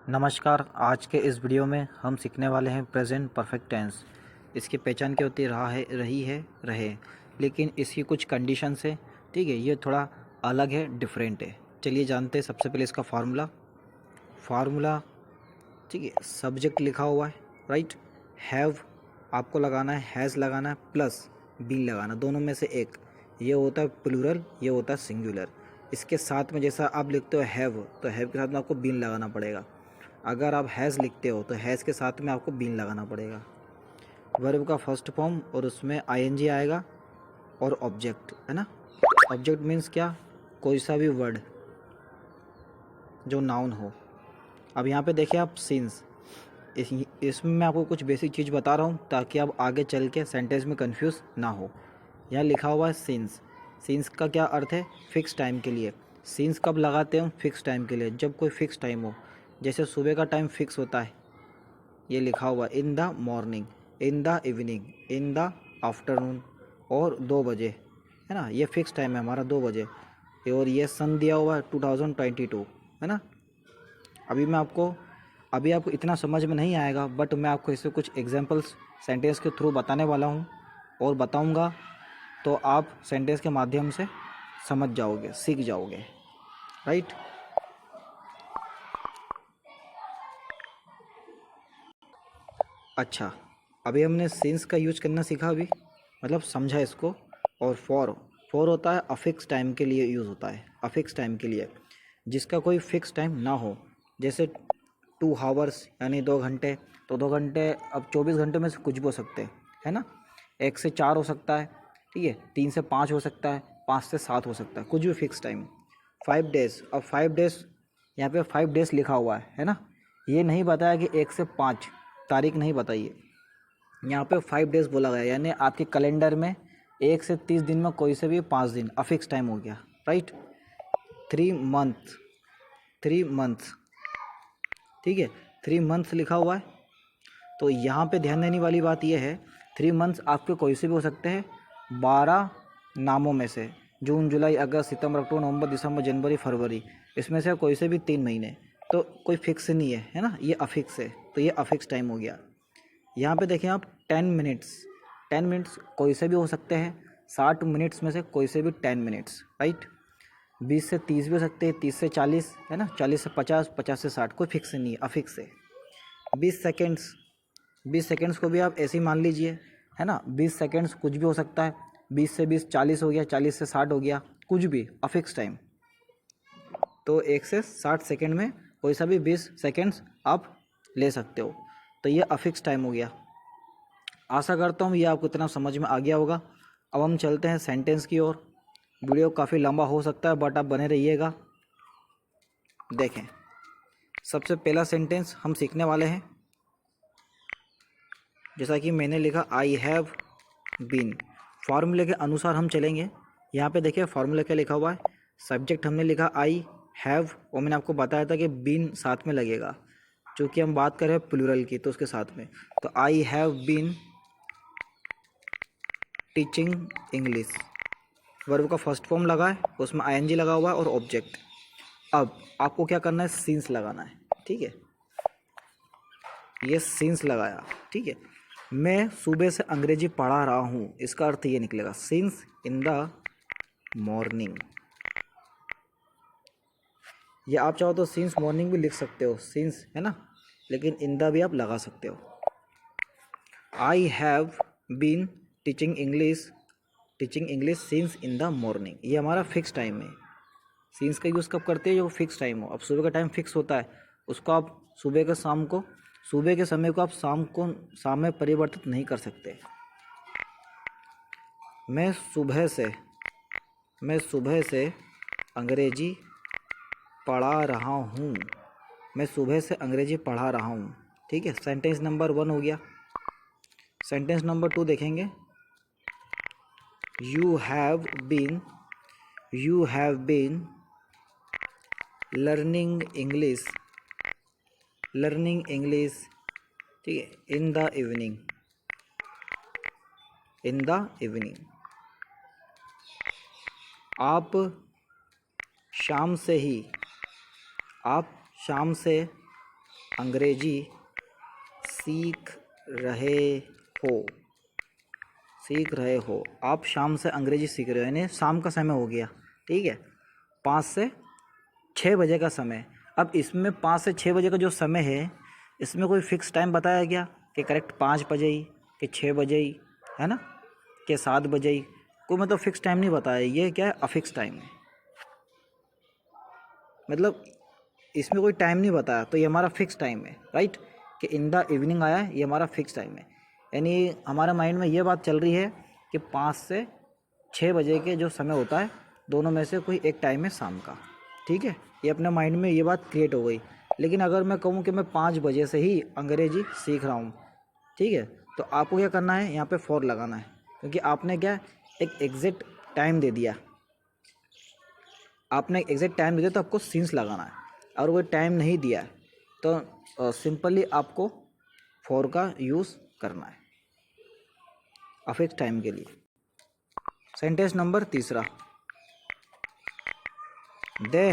नमस्कार। आज के इस वीडियो में हम सीखने वाले हैं प्रेजेंट परफेक्ट टेंस। इसकी पहचान क्या होती रही है रहे, लेकिन इसकी कुछ कंडीशंस है। ठीक है, ये थोड़ा अलग है, डिफरेंट है। चलिए जानते हैं सबसे पहले इसका फार्मूला। ठीक है, सब्जेक्ट लिखा हुआ है, राइट। हैव आपको लगाना है, हैज़ लगाना है, प्लस बीन लगाना, दोनों में से एक। ये होता है प्लूरल, ये होता है सिंगुलर। इसके साथ में जैसा आप लिखते हो हैव, तो हैव के साथ में आपको बीन लगाना पड़ेगा। अगर आप हैज़ लिखते हो तो हैज़ के साथ में आपको बीन लगाना पड़ेगा। वर्ब का फर्स्ट फॉर्म और उसमें आईएनजी आएगा और ऑब्जेक्ट, है ना। ऑब्जेक्ट मीन्स क्या, कोई सा भी वर्ड जो नाउन हो। अब यहाँ पे देखिए आप सिंस, इसमें मैं आपको कुछ बेसिक चीज़ बता रहा हूँ ताकि आप आगे चल के सेंटेंस में कंफ्यूज ना हो। यहाँ लिखा हुआ है सिंस। सिंस का क्या अर्थ है, फिक्स टाइम के लिए। सिंस कब लगाते हैं हम, फिक्स टाइम के लिए, जब कोई फिक्स टाइम हो। जैसे सुबह का टाइम फिक्स होता है, ये लिखा हुआ इन the morning, in the evening, in the afternoon, और 2 बजे, है ना। ये फिक्स टाइम है हमारा 2 बजे। और ये सन दिया हुआ है 2022, है ना। अभी आपको इतना समझ में नहीं आएगा, बट मैं आपको इससे कुछ एग्जांपल्स सेंटेंस के थ्रू बताने वाला हूँ और बताऊँगा, तो आप सेंटेंस के माध्यम से समझ जाओगे, सीख जाओगे, राइट। अच्छा, अभी हमने सिंस का यूज करना सीखा, अभी मतलब समझा इसको। और फॉर होता है अफिक्स टाइम के लिए यूज़ होता है, अफिक्स टाइम के लिए, जिसका कोई फिक्स टाइम ना हो। जैसे 2 हावर्स यानी 2 घंटे, तो 2 घंटे अब 24 घंटे में से कुछ भी हो सकते हैं, है ना। 1 से 4 हो सकता है, ठीक है। 3 से 5 हो सकता है, 5 से 7 हो सकता है, कुछ भी फिक्स टाइम। 5 डेज़, अब 5 डेज़, यहाँ पे 5 डेज़ लिखा हुआ है ना। ये नहीं बताया कि 1 से 5 तारीख नहीं बताई है, यहाँ पे 5 डेज़ बोला गया, यानी आपके कैलेंडर में 1 से 30 दिन में कोई से भी 5 दिन अफिक्स टाइम हो गया, राइट। 3 मंथ्स, ठीक है, 3 मंथ्स लिखा हुआ है। तो यहाँ पे ध्यान देने वाली बात यह है, 3 मंथ्स आपके कोई से भी हो सकते हैं 12 नामों में से। जून, जुलाई, अगस्त, सितंबर, अक्टूबर, नवंबर, दिसंबर, जनवरी, फरवरी, इसमें से कोई से भी 3 महीने। तो कोई फिक्स नहीं है ना, ये अफिक्स है, तो ये अफिक्स टाइम हो गया। यहाँ पे देखें आप 10 मिनट्स, 10 मिनट्स कोई से भी हो सकते हैं, 60 मिनट्स में से कोई से भी 10 मिनट्स, राइट। 20 से 30 भी हो सकते हैं, 30 से 40, है ना, 40 से 50, 50 से 60, कोई फिक्स नहीं है, अफिक्स है। 20 सेकेंड्स, 20 सेकेंड्स को भी आप ऐसे ही मान लीजिए, है ना। 20 सेकेंड्स कुछ भी हो सकता है, 20 से 20 40 हो गया, 40 से 60 हो गया, कुछ भी अफिक्स टाइम। तो 1 से 60 सेकेंड में कोई सा भी 20 सेकेंड्स आप ले सकते हो, तो ये अफिक्स टाइम हो गया। आशा करता हूँ ये आपको इतना समझ में आ गया होगा। अब हम चलते हैं सेंटेंस की ओर। वीडियो काफ़ी लंबा हो सकता है, बट आप बने रहिएगा। देखें, सबसे पहला सेंटेंस हम सीखने वाले हैं, जैसा कि मैंने लिखा आई हैव बीन। फार्मूले के अनुसार हम चलेंगे। यहाँ पे देखिए फार्मूला क्या लिखा हुआ है। सब्जेक्ट हमने लिखा आई हैव, और मैंने आपको बताया था कि बीन साथ में लगेगा, चूँकि हम बात कर रहे हैं प्लूरल की, तो उसके साथ में। तो I have been teaching English, verb का फर्स्ट फॉर्म लगा है, उसमें आईएनजी लगा हुआ है और ऑब्जेक्ट। अब आपको क्या करना है, सिंस लगाना है, ठीक है। ये सिंस लगाया, ठीक है। मैं सुबह से अंग्रेजी पढ़ा रहा हूँ, इसका अर्थ ये निकलेगा सिंस इन द मॉर्निंग। ये आप चाहो तो सिंस मॉर्निंग भी लिख सकते हो, सिंस, है ना, लेकिन इन द भी आप लगा सकते हो। I have been teaching English since in the morning, ये हमारा फिक्स टाइम है। सीन्स का यूज़ कब करते हैं, जो फिक्स टाइम हो। अब सुबह का टाइम फिक्स होता है, उसको आप सुबह के समय को आप शाम में परिवर्तित नहीं कर सकते। मैं सुबह से अंग्रेजी पढ़ा रहा हूँ, मैं सुबह से अंग्रेजी पढ़ा रहा हूँ, ठीक है। सेंटेंस नंबर 1 हो गया। सेंटेंस नंबर 2 देखेंगे। You have been learning English, ठीक है, इन द इवनिंग। आप शाम से अंग्रेजी सीख रहे हो, सीख रहे हो। आप शाम से अंग्रेजी सीख रहे हो, यानी शाम का समय हो गया, ठीक है, 5 से 6 बजे का समय। अब इसमें 5 से 6 बजे का जो समय है, इसमें कोई फ़िक्स टाइम बताया गया कि करेक्ट 5 बजे ही, कि 6 बजे ही, है ना, कि 7 बजे ही, कोई मतलब फ़िक्स टाइम नहीं बताया। ये क्या है, अफिक्स टाइम है, मतलब इसमें कोई टाइम नहीं बताया, तो ये हमारा फ़िक्स टाइम है, राइट, कि इन द इवनिंग आया है, ये हमारा फ़िक्स टाइम है। यानी हमारे माइंड में ये बात चल रही है कि 5 से 6 बजे के जो समय होता है, दोनों में से कोई एक टाइम है शाम का, ठीक है। ये अपने माइंड में ये बात क्रिएट हो गई। लेकिन अगर मैं कहूँ कि मैं 5 बजे से ही अंग्रेजी सीख रहा हूँ, ठीक है, तो आपको क्या करना है, यहाँ पे फॉर लगाना है, क्योंकि आपने क्या एक एग्जैक्ट टाइम दे दिया, आपने एग्जैक्ट टाइम दे दिया, तो आपको सीन्स लगाना है। और वो टाइम नहीं दिया है तो सिंपली आपको फॉर का यूज़ करना है अफिक्स टाइम के लिए। Sentence number 3, they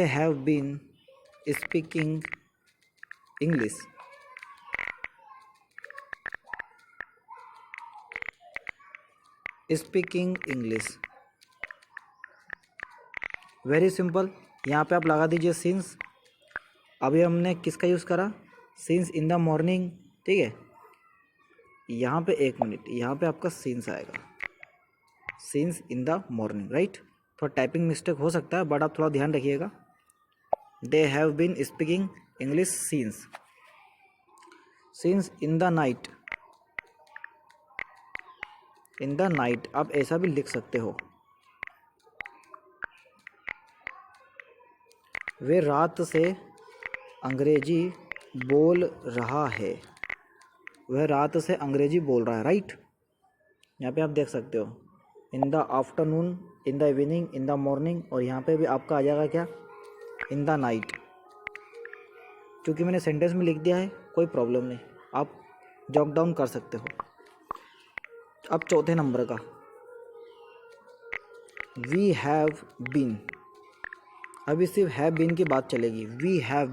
have been speaking English. Speaking English, very simple. यहाँ पे आप लगा दीजिए सिंस। अभी हमने किसका यूज़ करा, सिंस इन द मॉर्निंग, ठीक है। यहाँ पे 1 मिनट, यहाँ पे आपका सिंस आएगा, since in the morning, right. थोड़ा टाइपिंग मिस्टेक हो सकता है, बट आप थोड़ा ध्यान रखिएगा। They have been speaking English since in the night. In the night आप ऐसा भी लिख सकते हो, वे रात से अंग्रेजी बोल रहा है। वह रात से अंग्रेजी बोल रहा है, राइट। यहाँ पे आप देख सकते हो in the afternoon, in the evening, in the morning, और यहाँ पे भी आपका आ जाएगा क्या, इन द नाइट। क्योंकि मैंने सेंटेंस में लिख दिया है, कोई प्रॉब्लम नहीं, आप जॉट डाउन कर सकते हो। अब चौथे नंबर का, वी हैव बीन। अभी सिर्फ हैव बीन की बात चलेगी। वी हैव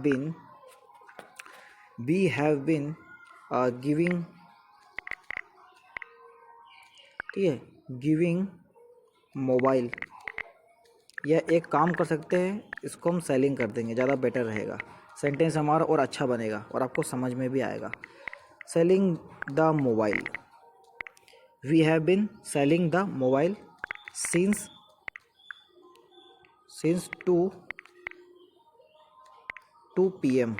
बीन गिविंग, ठीक है, गिविंग मोबाइल, या एक काम कर सकते हैं, इसको हम सेलिंग कर देंगे, ज़्यादा बेटर रहेगा, सेंटेंस हमारा और अच्छा बनेगा और आपको समझ में भी आएगा। Selling the mobile, we have been selling the mobile since 2 PM,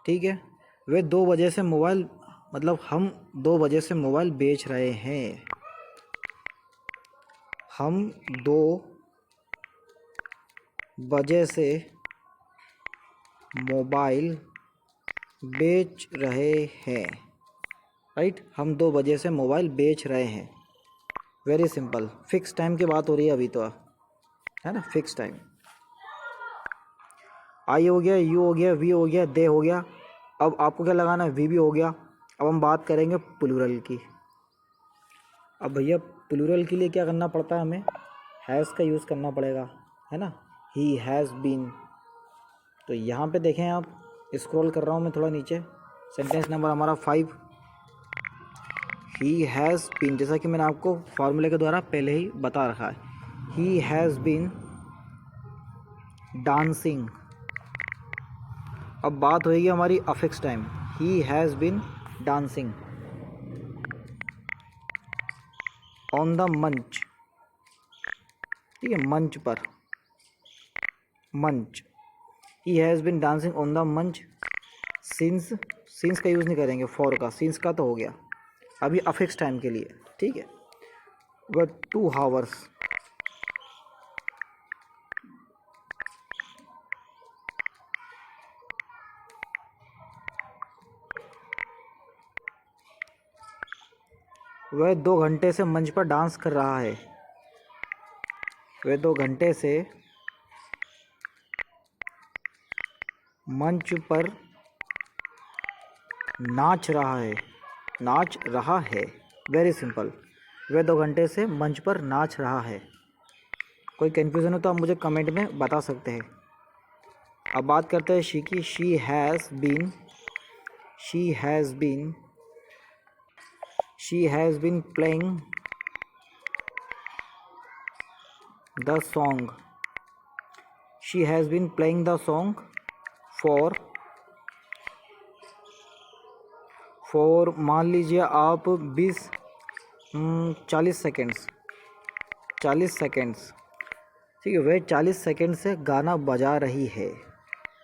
ठीक है। वे 2 बजे से मोबाइल, मतलब हम 2 बजे से मोबाइल बेच रहे हैं। हम 2 बजे से मोबाइल बेच रहे हैं, राइट। हम 2 बजे से मोबाइल बेच रहे हैं, वेरी सिंपल। फिक्स टाइम की बात हो रही है अभी तो, है ना, फिक्स टाइम। आई हो गया, यू हो गया, वी हो गया, दे हो गया। अब आपको क्या लगाना है, वी भी हो गया। अब हम बात करेंगे प्लूरल की। अब भैया प्लूरल के लिए क्या करना पड़ता है, हमें हैज़ का यूज़ करना पड़ेगा, है ना। ही हैज़ बीन, तो यहाँ पे देखें आप, स्क्रॉल कर रहा हूँ मैं थोड़ा नीचे, सेंटेंस नंबर हमारा 5, ही हैज़ बीन, जैसा कि मैंने आपको फार्मूले के द्वारा पहले ही बता रखा है, ही हैज़ बीन डांसिंग। अब बात होएगी हमारी a fix time, he has been dancing on the manch, ठीक है, मंच पर, मंच। He has been dancing on the manch since का यूज़ नहीं करेंगे, फॉर का, सिंस का तो हो गया अभी अफिक्स टाइम के लिए, ठीक है। वह 2 आवर्स, वह 2 घंटे से मंच पर डांस कर रहा है। वह 2 घंटे से मंच पर नाच रहा है, नाच रहा है, वेरी सिंपल। वह 2 घंटे से मंच पर नाच रहा है, कोई कन्फ्यूज़न हो तो आप मुझे कमेंट में बता सकते हैं। अब बात करते हैं शी की। She has been playing the song. She has been playing the song for मान लीजिए आप 40 सेकेंड्स, ठीक है। वह 40 सेकेंड से गाना बजा रही है।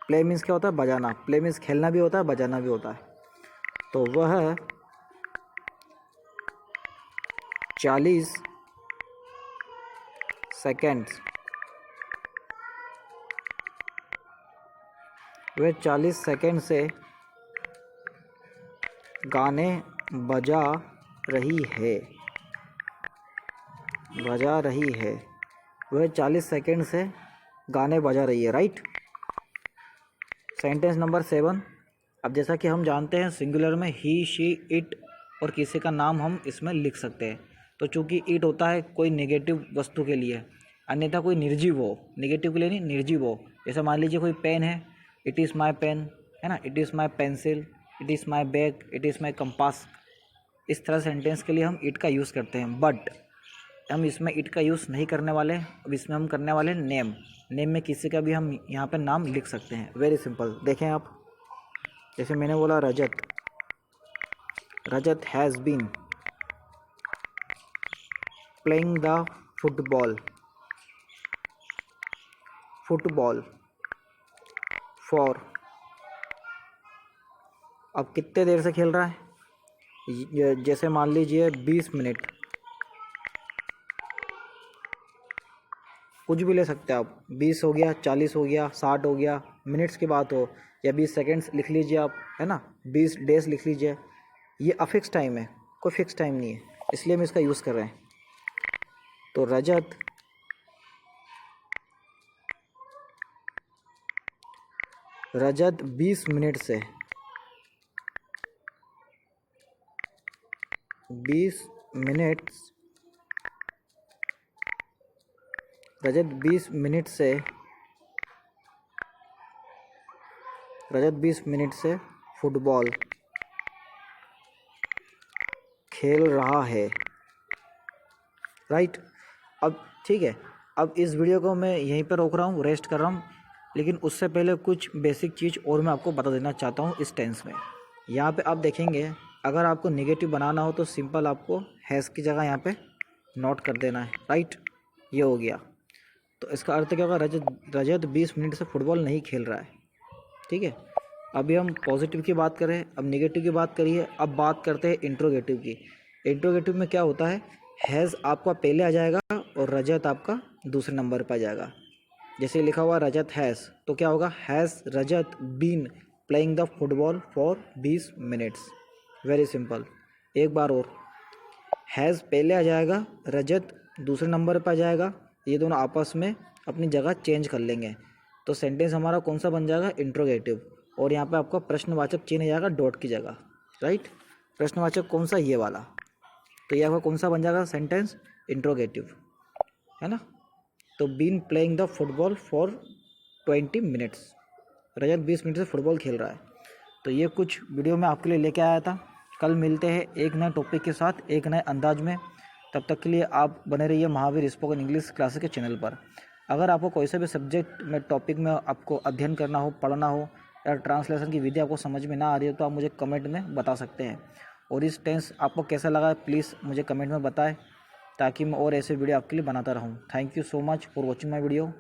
प्ले मीन्स क्या होता है? बजाना। प्ले मीन्स खेलना भी होता है, बजाना भी होता है। तो वह 40 सेकेंड्स से गाने बजा रही है। वह 40 सेकेंड से गाने बजा रही है, राइट। Sentence number 7। अब जैसा कि हम जानते हैं सिंगुलर में ही, शी, इट और किसी का नाम हम इसमें लिख सकते हैं। तो चूंकि इट होता है कोई नेगेटिव वस्तु के लिए, अन्यथा कोई निर्जीव हो, नेगेटिव के लिए नहीं, निर्जीव हो। जैसे मान लीजिए कोई पेन है, इट इज़ माई पेन, है ना। It is my pencil, it is my bag, it is my compass. इस तरह सेंटेंस के लिए हम इट का यूज़ करते हैं। बट हम इसमें इट का यूज़ नहीं करने वाले। अब इसमें हम करने वाले नेम। नेम में किसी का भी हम यहाँ पे नाम लिख सकते हैं। Very simple. देखें आप, जैसे मैंने बोला Rajat has been playing the football for. अब कितने देर से खेल रहा है? जैसे मान लीजिए 20 मिनट, कुछ भी ले सकते हैं आप। 20 हो गया, 40 हो गया, 60 हो गया, मिनट्स की बात हो, या 20 सेकेंड्स लिख लीजिए आप, है ना। 20 डेज लिख लीजिए। ये अफिक्स टाइम है, कोई फिक्स टाइम नहीं है, इसलिए हम इसका यूज़ कर रहे हैं। तो रजत 20 मिनट से 20 मिनट से फुटबॉल खेल रहा है, राइट। अब ठीक है, अब इस वीडियो को मैं यहीं पर रोक रहा हूँ, रेस्ट कर रहा हूँ। लेकिन उससे पहले कुछ बेसिक चीज़ और मैं आपको बता देना चाहता हूँ इस टेंस में। यहाँ पे आप देखेंगे, अगर आपको नेगेटिव बनाना हो तो सिंपल आपको हैज़ की जगह यहाँ पे नोट कर देना है, राइट। ये हो गया। तो इसका अर्थ क्या होगा? रजत 20 मिनट से फुटबॉल नहीं खेल रहा है, ठीक है। अभी हम पॉजिटिव की बात करें, अब नेगेटिव की बात करिए। अब बात करते हैं इंट्रोगेटिव की। इंट्रोगेटिव में क्या होता है? हैज़ आपका पहले आ जाएगा और रजत आपका दूसरे नंबर पर आ जाएगा। जैसे लिखा हुआ रजत हैज़, तो क्या होगा? Has Rajat been playing the football for 20 minutes. Very simple. एक बार और, हैज़ पहले आ जाएगा, रजत दूसरे नंबर पर आ जाएगा। ये दोनों आपस में अपनी जगह चेंज कर लेंगे, तो सेंटेंस हमारा कौन सा बन जाएगा? इंट्रोगेटिव। और यहाँ पे आपका प्रश्नवाचक चिन्ह आ जाएगा डॉट की जगह, राइट। प्रश्नवाचक कौन सा? ये वाला। तो ये आपका कौन सा बन जाएगा सेंटेंस? इंट्रोगेटिव, है ना। तो been playing the football for 20 minutes. Rajat 20 minute से फुटबॉल खेल रहा है। तो ये कुछ वीडियो में आपके लिए लेके आया था। कल मिलते हैं एक नए टॉपिक के साथ, एक नए अंदाज में। तब तक के लिए आप बने रहिए महावीर स्पोकन इंग्लिश क्लासेस के चैनल पर। अगर आपको कोई सा भी सब्जेक्ट में टॉपिक में आपको अध्ययन करना हो, पढ़ना हो, या ट्रांसलेशन की विधि आपको समझ में ना आ रही हो, तो आप मुझे कमेंट में बता सकते हैं। और इस टेंस आपको कैसा लगा प्लीज़ मुझे कमेंट में बताएं, ताकि मैं और ऐसे वीडियो आपके लिए बनाता रहूं। Thank you so much for watching my video.